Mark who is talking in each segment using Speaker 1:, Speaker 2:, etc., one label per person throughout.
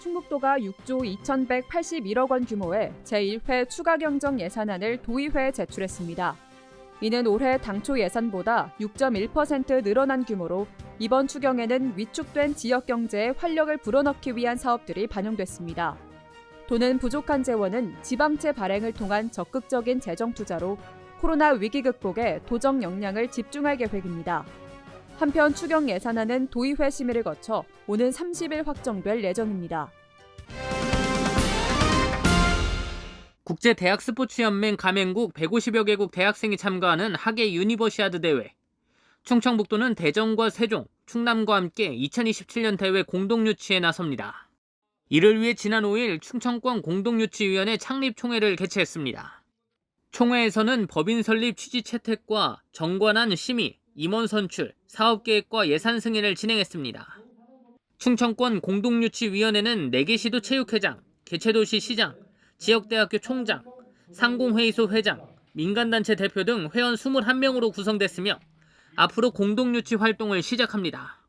Speaker 1: 충북도가 6조 2,181억 원 규모의 제1회 추가 경정 예산안을 도의회에 제출했습니다. 이는 올해 당초 예산보다 6.1% 늘어난 규모로 이번 추경에는 위축된 지역 경제에 활력을 불어넣기 위한 사업들이 반영됐습니다. 도는 부족한 재원은 지방채 발행을 통한 적극적인 재정 투자로 코로나 위기 극복에 도정 역량을 집중할 계획입니다. 한편 추경 예산안은 도의회 심의를 거쳐 오는 30일 확정될 예정입니다.
Speaker 2: 국제대학스포츠연맹 가맹국 150여 개국 대학생이 참가하는 하계 유니버시아드 대회. 충청북도는 대전과 세종, 충남과 함께 2027년 대회 공동유치에 나섭니다. 이를 위해 지난 5일 충청권 공동유치위원회 창립총회를 개최했습니다. 총회에서는 법인 설립 취지 채택과 정관안 심의, 임원 선출, 사업계획과 예산 승인을 진행했습니다. 충청권 공동유치위원회는 4개 시도 체육회장, 개최도시 시장, 지역대학교 총장, 상공회의소 회장, 민간단체 대표 등 회원 21명으로 구성됐으며 앞으로 공동유치 활동을 시작합니다.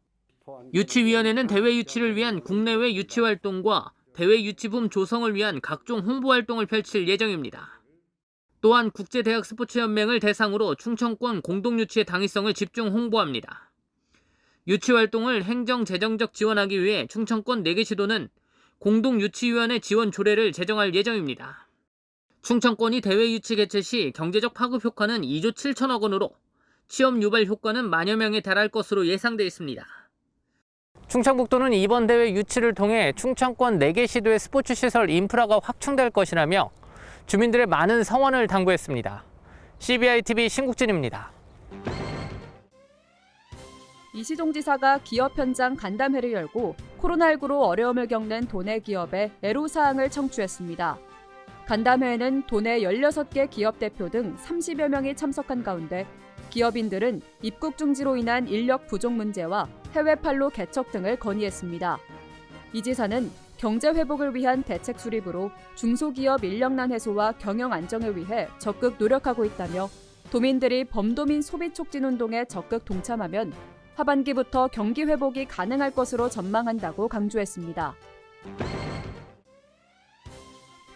Speaker 2: 유치위원회는 대회 유치를 위한 국내외 유치활동과 대회 유치붐 조성을 위한 각종 홍보활동을 펼칠 예정입니다. 또한 국제대학스포츠연맹을 대상으로 충청권 공동유치의 당위성을 집중 홍보합니다. 유치활동을 행정재정적 지원하기 위해 충청권 4개 시도는 공동유치위원회 지원 조례를 제정할 예정입니다. 충청권이 대회 유치 개최 시 경제적 파급 효과는 2조 7천억 원으로 취업 유발 효과는 만여 명에 달할 것으로 예상돼 있습니다. 충청북도는 이번 대회 유치를 통해 충청권 4개 시도의 스포츠 시설 인프라가 확충될 것이라며 주민들의 많은 성원을 당부했습니다. CBI-TV 신국진입니다.
Speaker 1: 이시종 지사가 기업 현장 간담회를 열고 코로나19로 어려움을 겪는 도내 기업에 애로사항을 청취했습니다. 간담회에는 도내 16개 기업 대표 등 30여 명이 참석한 가운데 기업인들은 입국 중지로 인한 인력 부족 문제와 해외판로 개척 등을 건의했습니다. 이 지사는 경제 회복을 위한 대책 수립으로 중소기업 인력난 해소와 경영 안정을 위해 적극 노력하고 있다며 도민들이 범도민 소비 촉진 운동에 적극 동참하면 하반기부터 경기 회복이 가능할 것으로 전망한다고 강조했습니다.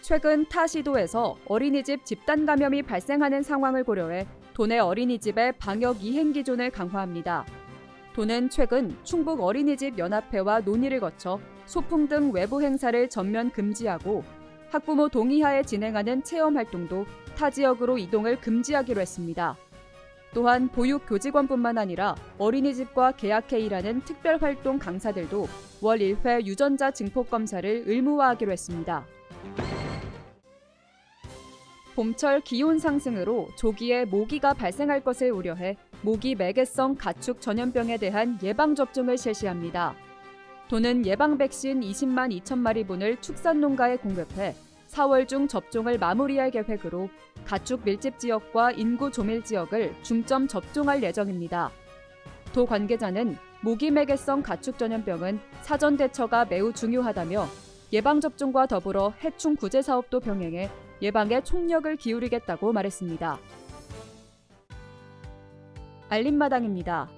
Speaker 1: 최근 타 시도에서 어린이집 집단 감염이 발생하는 상황을 고려해 도내 어린이집의 방역 이행 기준을 강화합니다. 도는 최근 충북 어린이집 연합회와 논의를 거쳐 소풍 등 외부 행사를 전면 금지하고 학부모 동의하에 진행하는 체험 활동도 타 지역으로 이동을 금지하기로 했습니다. 또한 보육 교직원뿐만 아니라 어린이집과 계약해 일하는 특별활동 강사들도 월 1회 유전자 증폭 검사를 의무화하기로 했습니다. 봄철 기온 상승으로 조기에 모기가 발생할 것을 우려해 모기 매개성 가축 전염병에 대한 예방접종을 실시합니다. 도는 예방 백신 20만 2천 마리분을 축산농가에 공급해 4월 중 접종을 마무리할 계획으로 가축 밀집 지역과 인구 조밀 지역을 중점 접종할 예정입니다. 도 관계자는 모기 매개성 가축 전염병은 사전 대처가 매우 중요하다며 예방접종과 더불어 해충 구제 사업도 병행해 예방에 총력을 기울이겠다고 말했습니다. 알림마당입니다.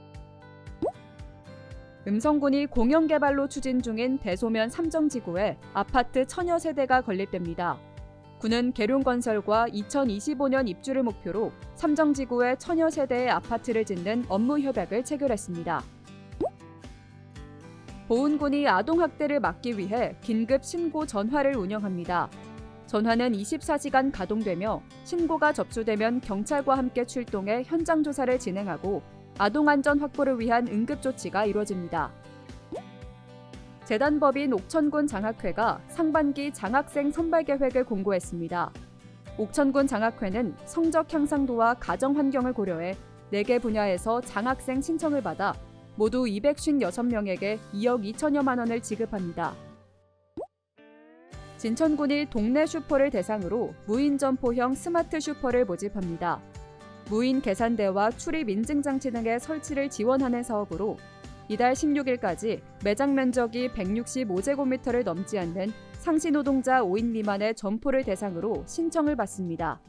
Speaker 1: 음성군이 공영개발로 추진 중인 대소면 삼정지구에 아파트 1000여 세대가 건립됩니다. 군은 계룡건설과 2025년 입주를 목표로 삼정지구에 1000여 세대의 아파트를 짓는 업무 협약을 체결했습니다. 보훈군이 아동학대를 막기 위해 긴급 신고 전화를 운영합니다. 전화는 24시간 가동되며 신고가 접수되면 경찰과 함께 출동해 현장 조사를 진행하고 아동 안전 확보를 위한 응급 조치가 이루어집니다. 재단법인 옥천군 장학회가 상반기 장학생 선발 계획을 공고했습니다. 옥천군 장학회는 성적 향상도와 가정 환경을 고려해 4개 분야에서 장학생 신청을 받아 모두 256명에게 2억 2천여만 원을 지급합니다. 진천군이 동네 슈퍼를 대상으로 무인 점포형 스마트 슈퍼를 모집합니다. 무인 계산대와 출입 인증 장치 등의 설치를 지원하는 사업으로 이달 16일까지 매장 면적이 165제곱미터를 넘지 않는 상시 노동자 5인 미만의 점포를 대상으로 신청을 받습니다.